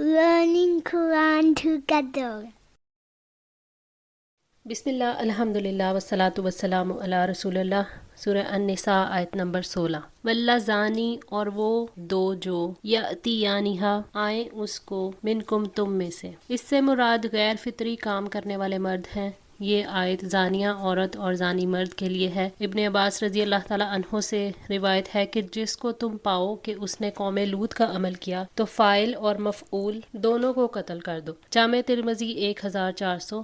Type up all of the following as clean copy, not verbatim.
learning Quran together. بسم اللہ الحمدللہ والصلاۃ والسلام علی رسول اللہ۔ سورہ النساء آیت نمبر 16۔ واللذانی اور وہ دو جو یأتیانہا آئیں اس کو منکم تم میں سے، اس سے مراد غیر فطری کام کرنے والے مرد ہیں۔ یہ آیت زانیہ عورت اور زانی مرد کے لیے ہے۔ ابن عباس رضی اللہ تعالیٰ عنہ سے روایت ہے کہ جس کو تم پاؤ کہ اس نے قوم لوط کا عمل کیا تو فاعل اور مفعول دونوں کو قتل کر دو۔ جامع ترمذی 1456۔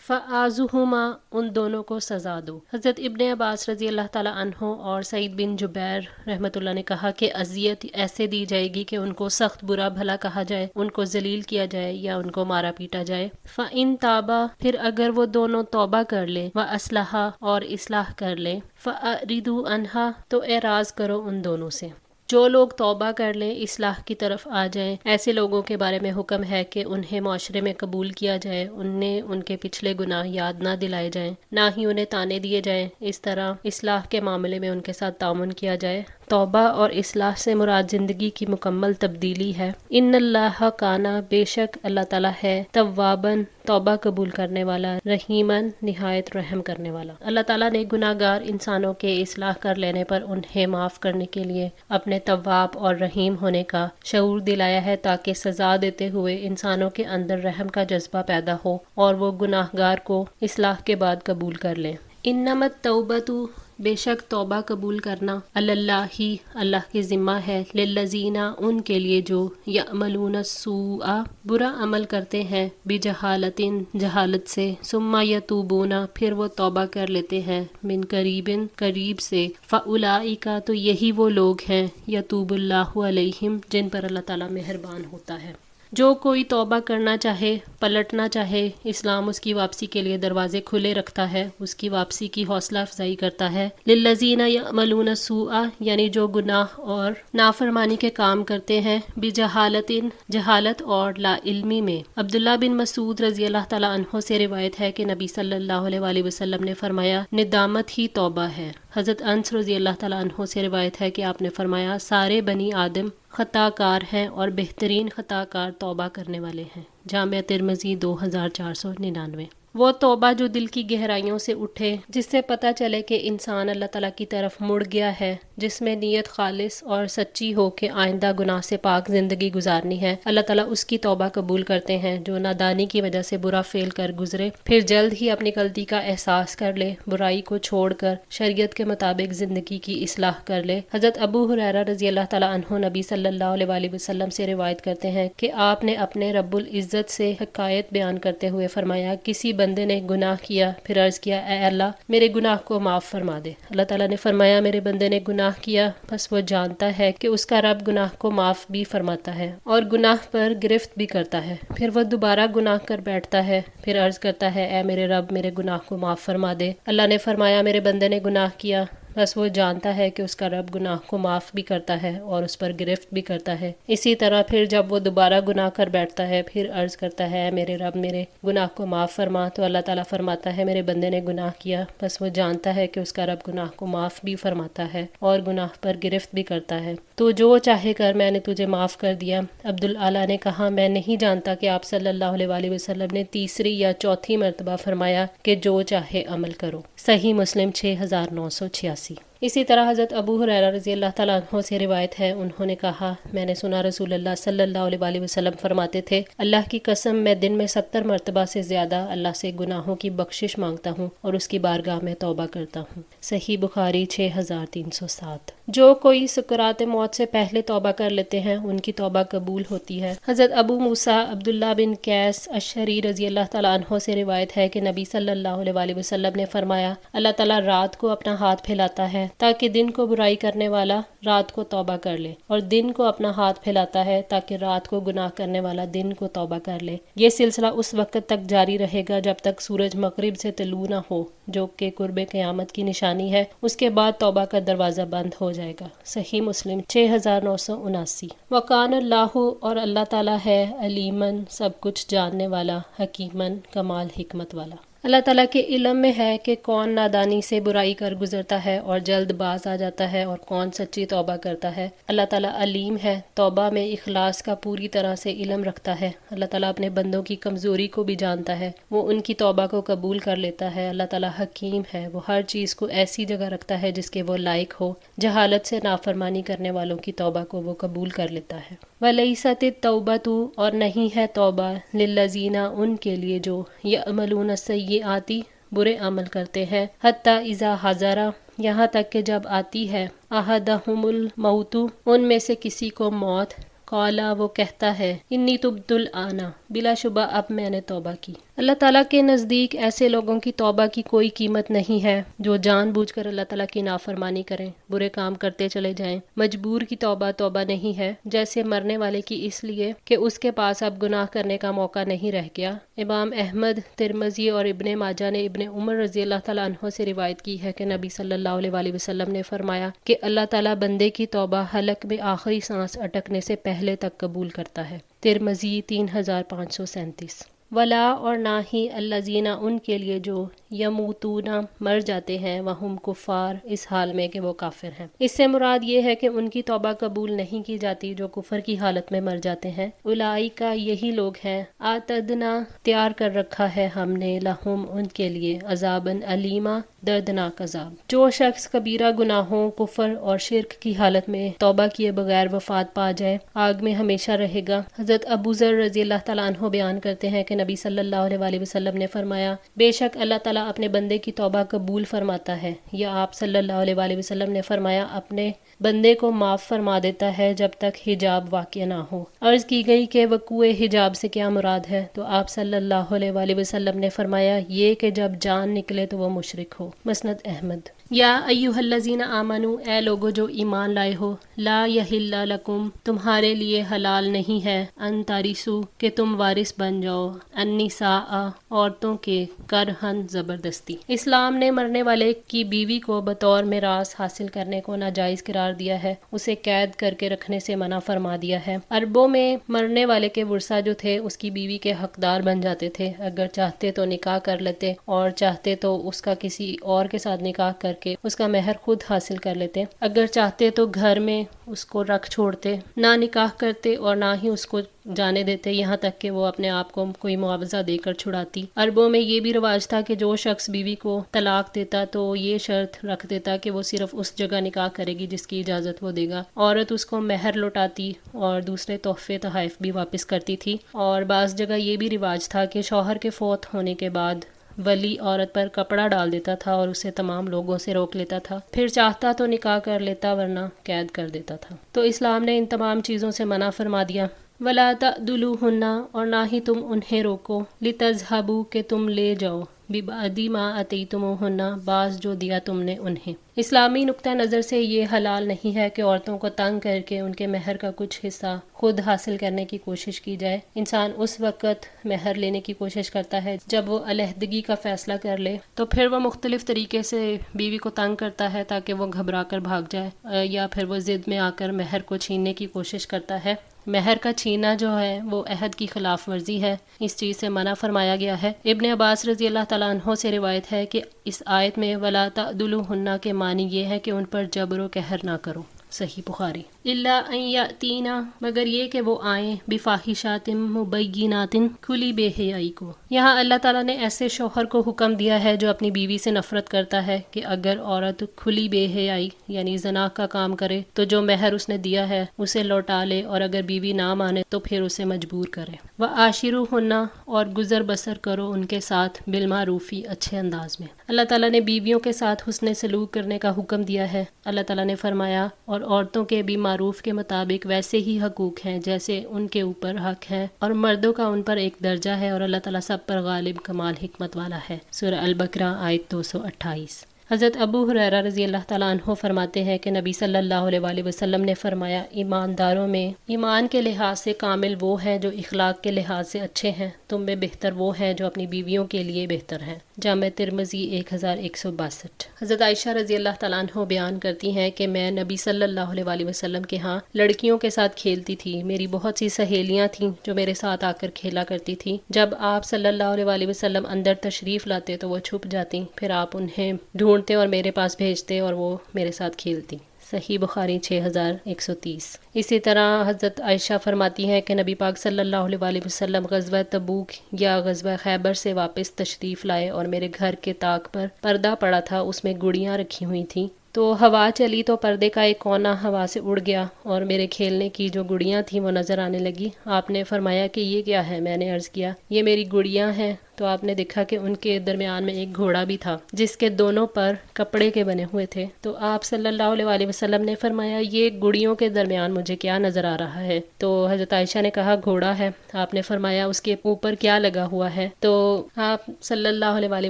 فآزہما ان دونوں کو سزا دو۔ حضرت ابن عباس رضی اللہ تعالیٰ عنہ اور سعید بن جبیر رحمۃ اللہ نے کہا کہ اذیت ایسے دی جائے گی کہ ان کو سخت برا بھلا کہا جائے، ان کو ذلیل کیا جائے یا ان کو مارا پیٹا جائے۔ فإن تابا پھر اگر وہ دونوں توبہ کر لیں، وأصلحا اور اصلاح کر لیں، فأعرضوا عنہا تو اعراض کرو ان دونوں سے۔ جو لوگ توبہ کر لیں، اصلاح کی طرف آ جائیں، ایسے لوگوں کے بارے میں حکم ہے کہ انہیں معاشرے میں قبول کیا جائے، انہیں ان کے پچھلے گناہ یاد نہ دلائے جائیں، نہ ہی انہیں طعنے دیے جائیں، اس طرح اصلاح کے معاملے میں ان کے ساتھ تعاون کیا جائے۔ توبہ اور اصلاح سے مراد زندگی کی مکمل تبدیلی ہے۔ ان اللہ کانا بے شک اللہ تعالیٰ ہے، تواباً توبہ قبول کرنے والا، رحیماً نہایت رحم کرنے والا۔ اللہ تعالیٰ نے گناہ گار انسانوں کے اصلاح کر لینے پر انہیں معاف کرنے کے لیے اپنے تواب اور رحیم ہونے کا شعور دلایا ہے تاکہ سزا دیتے ہوئے انسانوں کے اندر رحم کا جذبہ پیدا ہو اور وہ گناہ گار کو اصلاح کے بعد قبول کر لیں۔ انما التوبۃ بے شک توبہ قبول کرنا اللہ ہی اللہ کے ذمہ ہے، للذین ان کے لیے جو یعملون السوء برا عمل کرتے ہیں، بجہالۃ جہالت سے، ثم یتوبون پھر وہ توبہ کر لیتے ہیں، من قریب قریب سے، فاولئک تو یہی وہ لوگ ہیں، یتوب اللہ علیہم جن پر اللہ تعالیٰ مہربان ہوتا ہے۔ جو کوئی توبہ کرنا چاہے، پلٹنا چاہے، اسلام اس کی واپسی کے لیے دروازے کھلے رکھتا ہے، اس کی واپسی کی حوصلہ افزائی کرتا ہے۔ للذین یعملون السوء یعنی جو گناہ اور نافرمانی کے کام کرتے ہیں، بجہالت جہالت اور لا علمی میں۔ عبداللہ بن مسعود رضی اللہ تعالیٰ عنہ سے روایت ہے کہ نبی صلی اللہ علیہ وآلہ وسلم نے فرمایا، ندامت ہی توبہ ہے۔ حضرت انس رضی اللہ تعالیٰ عنہ سے روایت ہے کہ آپ نے فرمایا، سارے بنی آدم خطا کار ہیں اور بہترین خطا کار توبہ کرنے والے ہیں۔ جامع ترمذی 2499۔ وہ توبہ جو دل کی گہرائیوں سے اٹھے، جس سے پتہ چلے کہ انسان اللہ تعالیٰ کی طرف مڑ گیا ہے، جس میں نیت خالص اور سچی ہو کہ آئندہ گناہ سے پاک زندگی گزارنی ہے، اللہ تعالیٰ اس کی توبہ قبول کرتے ہیں۔ جو نادانی کی وجہ سے برا فعل کر گزرے، پھر جلد ہی اپنی غلطی کا احساس کر لے، برائی کو چھوڑ کر شریعت کے مطابق زندگی کی اصلاح کر لے۔ حضرت ابو ہریرہ رضی اللہ تعالیٰ عنہ نبی صلی اللہ علیہ وآلہ وسلم سے روایت کرتے ہیں کہ آپ نے اپنے رب العزت سے حکایت بیان کرتے ہوئے فرمایا، کسی بندے نے گناہ کیا، پھر عرض کیا، اے اللہ میرے گناہ کو معاف فرما دے۔ اللہ تعالیٰ نے فرمایا، میرے بندے نے گناہ کیا، بس وہ جانتا ہے کہ اس کا رب گناہ کو معاف بھی فرماتا ہے اور گناہ پر گرفت بھی کرتا ہے۔ پھر وہ دوبارہ گناہ کر بیٹھتا ہے، پھر عرض کرتا ہے، اے میرے رب میرے گناہ کو معاف فرما دے۔ اللہ نے فرمایا، میرے بندے نے گناہ کیا، بس وہ جانتا ہے کہ اس کا رب گناہ کو معاف بھی کرتا ہے اور اس پر گرفت بھی کرتا ہے۔ اسی طرح پھر جب وہ دوبارہ گناہ کر بیٹھتا ہے، پھر عرض کرتا ہے، میرے رب میرے گناہ کو معاف فرما، تو اللہ تعالیٰ فرماتا ہے، میرے بندے نے گناہ کیا، بس وہ جانتا ہے کہ اس کا رب گناہ کو معاف بھی فرماتا ہے اور گناہ پر گرفت بھی کرتا ہے، تو جو چاہے کر، میں نے تجھے معاف کر دیا۔ عبدالعالی نے کہا، میں نہیں جانتا کہ آپ صلی اللہ علیہ وآلہ وسلم نے تیسری یا چوتھی مرتبہ فرمایا کہ جو چاہے عمل کرو۔ صحیح مسلم 6986۔ اسی طرح حضرت ابو ہریرہ رضی اللہ تعالیٰ عنہ سے روایت ہے، انہوں نے کہا، میں نے سنا رسول اللہ صلی اللہ علیہ وآلہ وسلم فرماتے تھے، اللہ کی قسم میں دن میں 70 مرتبہ سے زیادہ اللہ سے گناہوں کی بخشش مانگتا ہوں اور اس کی بارگاہ میں توبہ کرتا ہوں۔ صحیح بخاری 6307۔ جو کوئی سکرات موت سے پہلے توبہ کر لیتے ہیں، ان کی توبہ قبول ہوتی ہے۔ حضرت ابو موسیٰ عبداللہ بن قیس اشعری رضی اللہ تعالیٰ عنہ سے روایت ہے کہ نبی صلی اللہ علیہ وآلہ وسلم نے فرمایا، اللہ تعالیٰ رات کو اپنا ہاتھ پھیلاتا ہے تاکہ دن کو برائی کرنے والا رات کو توبہ کر لے، اور دن کو اپنا ہاتھ پھیلاتا ہے تاکہ رات کو گناہ کرنے والا دن کو توبہ کر لے۔ یہ سلسلہ اس وقت تک جاری رہے گا جب تک سورج مغرب سے طلوع نہ ہو، جو کہ قرب قیامت کی نشانی ہے، اس کے بعد توبہ کا دروازہ بند ہو جائے گا۔ صحیح مسلم 6979۔ وکان اللہ اور اللہ تعالیٰ ہے، علیمن سب کچھ جاننے والا، حکیمن کمال حکمت والا۔ اللہ تعالیٰ کے علم میں ہے کہ کون نادانی سے برائی کر گزرتا ہے اور جلد باز آ جاتا ہے اور کون سچی توبہ کرتا ہے۔ اللہ تعالیٰ علیم ہے، توبہ میں اخلاص کا پوری طرح سے علم رکھتا ہے۔ اللہ تعالیٰ اپنے بندوں کی کمزوری کو بھی جانتا ہے، وہ ان کی توبہ کو قبول کر لیتا ہے۔ اللہ تعالیٰ حکیم ہے، وہ ہر چیز کو ایسی جگہ رکھتا ہے جس کے وہ لائق ہو، جہالت سے نافرمانی کرنے والوں کی توبہ کو وہ قبول کر لیتا ہے۔ وَلَيْسَتِ التَّوْبَةُ اور نہیں ہے توبہ لِلَّذِينَ ان کے لیے جو يَعْمَلُونَ السَّيِّئَاتِ برے عمل کرتے ہیں، حَتَّى إِذَا حَضَرَ یہاں تک کہ جب آتی ہے أَحَدَهُمُ الْمَوْتُ ان میں سے کسی کو موت، قَالَ وہ کہتا ہے انی تبت الآن بلا شبہ اب میں نے توبہ کی۔ اللہ تعالیٰ کے نزدیک ایسے لوگوں کی توبہ کی کوئی قیمت نہیں ہے جو جان بوجھ کر اللہ تعالیٰ کی نافرمانی کریں، برے کام کرتے چلے جائیں۔ مجبور کی توبہ توبہ نہیں ہے، جیسے مرنے والے کی، اس لیے کہ اس کے پاس اب گناہ کرنے کا موقع نہیں رہ گیا۔ امام احمد، ترمذی اور ابن ماجہ نے ابن عمر رضی اللہ تعالیٰ عنہ سے روایت کی ہے کہ نبی صلی اللہ علیہ وآلہ وسلم نے فرمایا کہ اللہ تعالیٰ بندے کی توبہ حلق میں آخری سانس اٹکنے سے پہلے تک قبول کرتا ہے۔ ترمذی 3537۔ ولا اور نہ ہی الذین ان کے لیے جو یموتون مر جاتے ہیں وہم کفار اس حال میں کہ وہ کافر ہیں۔ اس سے مراد یہ ہے کہ ان کی توبہ قبول نہیں کی جاتی جو کفر کی حالت میں مر جاتے ہیں۔ اولئک یہی لوگ ہیں اعتدنا تیار کر رکھا ہے ہم نے لہم ان کے لیے عذابا علیما دردناک عذاب۔ جو شخص کبیرہ گناہوں، کفر اور شرک کی حالت میں توبہ کیے بغیر وفات پا جائے آگ میں ہمیشہ رہے گا۔ حضرت ابو ذر رضی اللہ تعالیٰ عنہ بیان کرتے ہیں کہ نبی صلی اللہ علیہ وآلہ وسلم نے فرمایا بے شک اللہ تعالیٰ اپنے بندے کی توبہ قبول فرماتا ہے، یا آپ صلی اللہ علیہ وآلہ وسلم نے فرمایا اپنے بندے کو معاف فرما دیتا ہے جب تک حجاب واقع نہ ہو۔ عرض کی گئی کہ وقوع حجاب سے کیا مراد ہے، تو آپ صلی اللہ علیہ وآلہ وسلم نے فرمایا یہ کہ جب جان نکلے تو وہ مشرک ہو۔ مسند احمد۔ یا ایھا الذین آمنو اے لوگو جو ایمان لائے ہو، لا یحل لکم تمہارے لیے حلال نہیں ہے، ان ترثوا کہ تم وارث بن جاؤ، النساء عورتوں کے کرہن زبردستی۔ اسلام نے مرنے والے کی بیوی کو بطور میراث حاصل کرنے کو ناجائز قرار دیا ہے، اسے قید کر کے رکھنے سے منع فرما دیا ہے۔ عربوں میں مرنے والے کے ورثہ جو تھے اس کی بیوی کے حقدار بن جاتے تھے، اگر چاہتے تو نکاح کر لیتے اور چاہتے تو اس کا کسی اور کے ساتھ نکاح کر کے اس کا مہر خود حاصل کر لیتے، اگر چاہتے تو گھر میں اس کو رکھ چھوڑتے، نہ نکاح کرتے اور نہ ہی اس کو جانے دیتے یہاں تک کہ وہ اپنے آپ کو کوئی معاوضہ دے کر چھڑاتی۔ عربوں میں یہ بھی رواج تھا کہ جو شخص بیوی کو طلاق دیتا تو یہ شرط رکھ دیتا کہ وہ صرف اس جگہ نکاح کرے گی جس کی اجازت وہ دے گا۔ عورت اس کو مہر لوٹاتی اور دوسرے تحفے تحائف بھی واپس کرتی تھی، اور بعض جگہ یہ بھی رواج تھا کہ شوہر کے فوت ہونے کے بعد ولی عورت پر کپڑا ڈال دیتا تھا اور اسے تمام لوگوں سے روک لیتا تھا، پھر چاہتا تو نکاح کر لیتا ورنہ قید کر دیتا تھا۔ تو اسلام نے ان تمام چیزوں سے منع فرما دیا۔ وَلَا تَعْدُلُوهُنَّ اور نہ ہی تم انہیں روکو، لِتَذْهَبُوا کہ تم لے جاؤ، بِبَعْضِ مَا آتَيْتُمُوهُنَّ بعض جو دیا تم نے انہیں۔ اسلامی نقطہ نظر سے یہ حلال نہیں ہے کہ عورتوں کو تنگ کر کے ان کے مہر کا کچھ حصہ خود حاصل کرنے کی کوشش کی جائے۔ انسان اس وقت مہر لینے کی کوشش کرتا ہے جب وہ علیحدگی کا فیصلہ کر لے، تو پھر وہ مختلف طریقے سے بیوی کو تنگ کرتا ہے تاکہ وہ گھبرا کر بھاگ جائے، یا پھر وہ ضد میں آ کر مہر کو چھیننے کی کوشش کرتا ہے۔ مہر کا چھینا جو ہے وہ عہد کی خلاف ورزی ہے، اس چیز سے منع فرمایا گیا ہے۔ ابن عباس رضی اللہ تعالیٰ عنہ سے روایت ہے کہ اس آیت میں وَلَا تَعْدُلُوهُنَّ کے معنی یہ ہے کہ ان پر جبر و قہر نہ کرو۔ صحیح بخاری۔ الا ان یاتینا مگر یہ کہ وہ آئیں بفاحشات مبینات کھلی بے حیائی کو۔ یہاں اللہ تعالیٰ نے ایسے شوہر کو حکم دیا ہے جو اپنی بیوی سے نفرت کرتا ہے کہ اگر عورت کھلی بے حیائی یعنی زنا کا کام کرے تو جو مہر اس نے دیا ہے اسے لوٹا لے، اور اگر بیوی نہ مانے تو پھر اسے مجبور کرے۔ وَعَاشِرُوهُنَّ اور گزر بسر کرو ان کے ساتھ بالمعروف اچھے انداز میں۔ اللہ تعالیٰ نے بیویوں کے ساتھ حسن سلوک کرنے کا حکم دیا ہے۔ اللہ تعالیٰ نے فرمایا اور عورتوں کے بھی معروف کے مطابق ویسے ہی حقوق ہیں جیسے ان کے اوپر حق ہے، اور مردوں کا ان پر ایک درجہ ہے، اور اللہ تعالیٰ سب پر غالب کمال حکمت والا ہے۔ سورہ البقرہ آیت 228۔ حضرت ابو ہریرہ رضی اللہ تعالیٰ عنہ فرماتے ہیں کہ نبی صلی اللہ علیہ وآلہ وسلم نے فرمایا ایمانداروں میں ایمان کے لحاظ سے کامل وہ ہیں جو اخلاق کے لحاظ سے اچھے ہیں، تم میں بہتر وہ ہیں جو اپنی بیویوں کے لیے بہتر ہیں۔ جامع ترمذی 1162۔ حضرت عائشہ رضی اللہ تعالیٰ عنہ بیان کرتی ہیں کہ میں نبی صلی اللہ علیہ وسلم کے ہاں لڑکیوں کے ساتھ کھیلتی تھی۔ میری بہت سی سہیلیاں تھیں جو میرے ساتھ آ کر کھیلا کرتی تھی۔ جب آپ صلی اللہ علیہ وسلم اندر تشریف لاتے تو وہ چھپ جاتی، پھر آپ انہیں ڈھونڈتے اور میرے پاس بھیجتے اور وہ میرے ساتھ کھیلتی۔ صحیح بخاری 6130۔ اسی طرح حضرت عائشہ فرماتی ہیں کہ نبی پاک صلی اللہ علیہ وسلم غزوہ تبوک یا غزوہ خیبر سے واپس تشریف لائے اور میرے گھر کے طاق پر پردہ پڑا تھا، اس میں گڑیاں رکھی ہوئی تھیں۔ تو ہوا چلی تو پردے کا ایک کونا ہوا سے اڑ گیا اور میرے کھیلنے کی جو گڑیاں تھیں وہ نظر آنے لگی۔ آپ نے فرمایا کہ یہ کیا ہے؟ میں نے عرض کیا یہ میری گڑیاں ہیں۔ تو آپ نے دیکھا کہ ان کے درمیان میں ایک گھوڑا بھی تھا جس کے دونوں پر کپڑے کے بنے ہوئے تھے۔ تو آپ صلی اللہ علیہ وسلم نے فرمایا یہ گڑیوں کے درمیان مجھے کیا نظر آ رہا ہے؟ تو حضرت عائشہ نے کہا گھوڑا ہے۔ آپ نے فرمایا اس کے اوپر کیا لگا ہوا ہے؟ تو آپ صلی اللہ علیہ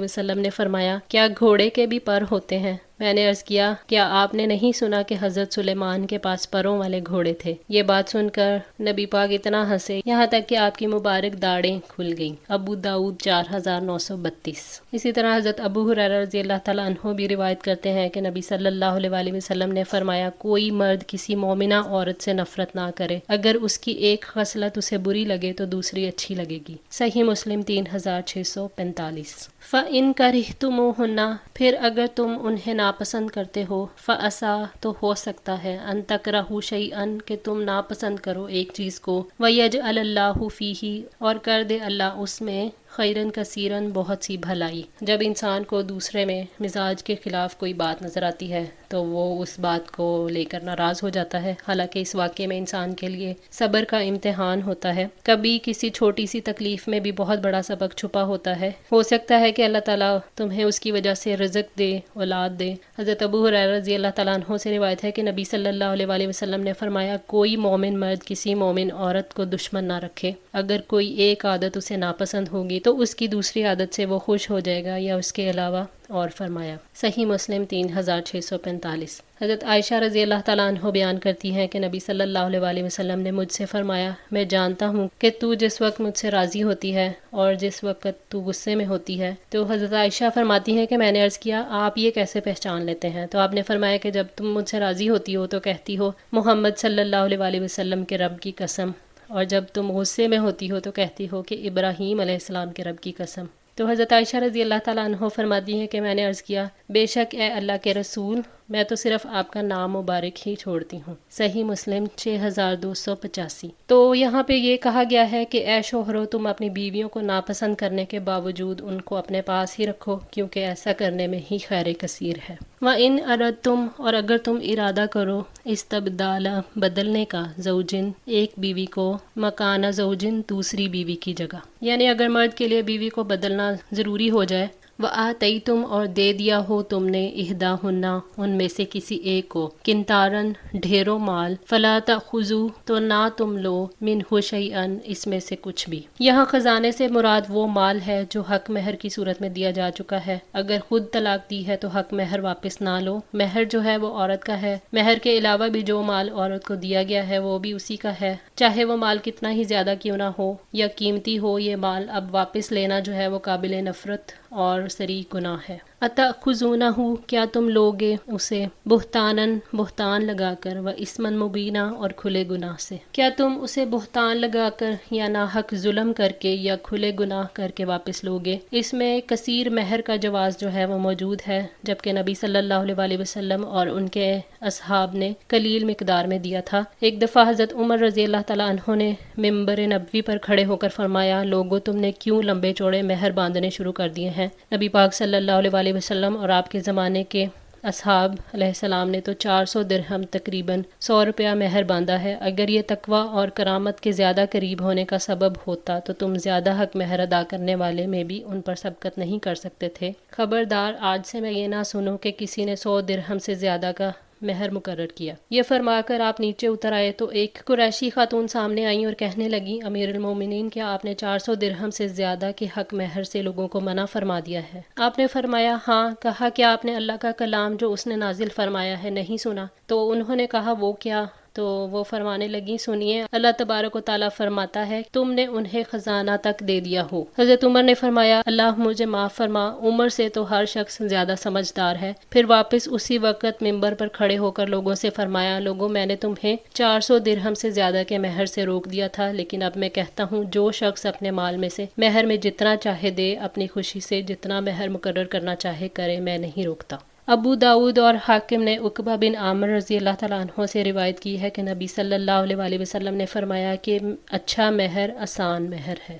وسلم نے فرمایا کیا گھوڑے کے بھی پر ہوتے ہیں؟ میں نے عرض کیا کیا آپ نے نہیں سنا کہ حضرت سلیمان کے پاس پروں والے گھوڑے تھے؟ یہ بات سن کر نبی پاک اتنا ہنسے یہاں تک کہ آپ کی مبارک داڑیں کھل گئیں۔ ابو داؤد 4932۔ اسی طرح حضرت ابو ہریرہ رضی اللہ تعالیٰ عنہ بھی روایت کرتے ہیں کہ نبی صلی اللہ علیہ وسلم نے فرمایا کوئی مرد کسی مومنہ عورت سے نفرت نہ کرے، اگر اس کی ایک خصلت اسے بری لگے تو دوسری اچھی لگے گی۔ صحیح مسلم 3645۔ فَإِن كَرِهْتُمُوهُنَّ، پھر اگر تم انہیں ناپسند کرتے ہو، فَأَسَىٰ، تو ہو سکتا ہے، أَن تَكْرَهُوا شَيْئًا، کہ تم ناپسند کرو ایک چیز کو، وَيَجْعَلَ اللَّهُ فِيهِ، اور کر دے اللہ اس میں، خیرن کثیرن، بہت سی بھلائی۔ جب انسان کو دوسرے میں مزاج کے خلاف کوئی بات نظر آتی ہے تو وہ اس بات کو لے کر ناراض ہو جاتا ہے، حالانکہ اس واقعے میں انسان کے لیے صبر کا امتحان ہوتا ہے۔ کبھی کسی چھوٹی سی تکلیف میں بھی بہت بڑا سبق چھپا ہوتا ہے۔ ہو سکتا ہے کہ اللہ تعالیٰ تمہیں اس کی وجہ سے رزق دے، اولاد دے۔ حضرت ابو ہریرہ رضی اللہ تعالیٰ عنہ سے روایت ہے کہ نبی صلی اللہ علیہ وسلم نے فرمایا کوئی مومن مرد کسی مومن عورت کو دشمن نہ رکھے، اگر کوئی ایک عادت اسے ناپسند ہوگی تو اس کی دوسری عادت سے وہ خوش ہو جائے گا یا اس کے علاوہ۔ اور فرمایا صحیح مسلم 3645۔ حضرت عائشہ رضی اللہ تعالیٰ عنہ بیان کرتی ہیں کہ نبی صلی اللہ علیہ وسلم نے مجھ سے فرمایا میں جانتا ہوں کہ تو جس وقت مجھ سے راضی ہوتی ہے اور جس وقت تو غصے میں ہوتی ہے۔ تو حضرت عائشہ فرماتی ہیں کہ میں نے عرض کیا آپ یہ کیسے پہچان لیتے ہیں؟ تو آپ نے فرمایا کہ جب تم مجھ سے راضی ہوتی ہو تو کہتی ہو محمد صلی اللہ علیہ وسلم کے رب کی قسم، اور جب تم غصے میں ہوتی ہو تو کہتی ہو کہ ابراہیم علیہ السلام کے رب کی قسم۔ تو حضرت عائشہ رضی اللہ تعالیٰ عنہ فرماتی ہیں کہ میں نے عرض کیا بے شک اے اللہ کے رسول، میں تو صرف آپ کا نام مبارک ہی چھوڑتی ہوں۔ صحیح مسلم 6285۔ تو یہاں پہ یہ کہا گیا ہے کہ اے شوہرو تم اپنی بیویوں کو ناپسند کرنے کے باوجود ان کو اپنے پاس ہی رکھو، کیونکہ ایسا کرنے میں ہی خیر کثیر ہے۔ وَإِنْ أَرَدْتُمْ، اور اگر تم ارادہ کرو استبدال، بدلنے کا، زوجن، ایک بیوی کو، مکان زوجن، دوسری بیوی کی جگہ، یعنی اگر مرد کے لیے بیوی کو بدلنا ضروری ہو جائے، وَآتَيْتُمْ، اور دے دیا ہو تم نے، اِحْدَاهُنَّ، ان میں سے کسی ایک کو، قنطاراً، ڈھیروں مال، فَلَا تَأْخُذُوا، تو نہ تم لو، مِنْهُ شَيْئًا، اس میں سے کچھ بھی۔ یہاں خزانے سے مراد وہ مال ہے جو حق مہر کی صورت میں دیا جا چکا ہے۔ اگر خود طلاق دی ہے تو حق مہر واپس نہ لو، مہر جو ہے وہ عورت کا ہے، مہر کے علاوہ بھی جو مال عورت کو دیا گیا ہے وہ بھی اسی کا ہے، چاہے وہ مال کتنا ہی زیادہ کیوں نہ ہو یا قیمتی ہو، یہ مال اب واپس لینا جو ہے وہ قابل نفرت اور صریح گناہ ہے۔ اتأخذونہ، کیا تم لوگے اسے، بہتانن، بہتان لگا کر، و اسمن مبینہ، اور کھلے گناہ سے، کیا تم اسے بہتان لگا کر یا ناحق ظلم کر کے یا کھلے گناہ کر کے واپس لوگے؟ اس میں کثیر مہر کا جواز جو ہے وہ موجود ہے، جبکہ نبی صلی اللہ علیہ وسلم اور ان کے اصحاب نے قلیل مقدار میں دیا تھا۔ ایک دفعہ حضرت عمر رضی اللہ تعالیٰ عنہ نے ممبر نبوی پر کھڑے ہو کر فرمایا لوگو تم نے کیوں لمبے چوڑے مہر باندھنے شروع کر دیے ہیں؟ نبی پاک صلی اللہ علیہ وسلم اور آپ کے زمانے کے اصحاب علیہ السلام نے تو 400 درہم تقریباً 100 روپیہ مہر باندھا ہے۔ اگر یہ تقوی اور کرامت کے زیادہ قریب ہونے کا سبب ہوتا تو تم زیادہ حق مہر ادا کرنے والے میں بھی ان پر سبقت نہیں کر سکتے تھے۔ خبردار آج سے میں یہ نہ سنوں کہ کسی نے 100 درہم سے زیادہ کا مہر مقرر کیا۔ یہ فرما کر آپ نیچے اتر آئے تو ایک قریشی خاتون سامنے آئیں اور کہنے لگی امیر المومنین، کیا آپ نے 400 درہم سے زیادہ کے حق مہر سے لوگوں کو منع فرما دیا ہے؟ آپ نے فرمایا ہاں۔ کہا کیا آپ نے اللہ کا کلام جو اس نے نازل فرمایا ہے نہیں سنا؟ تو انہوں نے کہا وہ کیا؟ تو وہ فرمانے لگی سنیے اللہ تبارک و تعالیٰ فرماتا ہے تم نے انہیں خزانہ تک دے دیا ہو۔ حضرت عمر نے فرمایا اللہ مجھے معاف فرما، عمر سے تو ہر شخص زیادہ سمجھدار ہے۔ پھر واپس اسی وقت ممبر پر کھڑے ہو کر لوگوں سے فرمایا لوگوں میں نے تمہیں 400 درہم سے زیادہ کے مہر سے روک دیا تھا، لیکن اب میں کہتا ہوں جو شخص اپنے مال میں سے مہر میں جتنا چاہے دے، اپنی خوشی سے جتنا مہر مقرر کرنا چاہے کرے، میں نہیں روکتا۔ ابو داؤد اور حاکم نے عقبہ بن عامر رضی اللہ تعالیٰ عنہ سے روایت کی ہے کہ نبی صلی اللہ علیہ وآلہ وسلم نے فرمایا کہ اچھا مہر آسان مہر ہے۔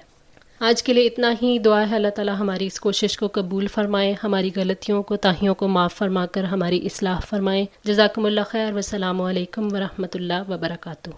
آج کے لیے اتنا ہی، دعا ہے اللہ تعالیٰ ہماری اس کوشش کو قبول فرمائے، ہماری غلطیوں کو تاہیوں کو معاف فرما کر ہماری اصلاح فرمائے۔ جزاکم اللہ خیر، والسلام علیکم ورحمۃ اللہ وبرکاتہ۔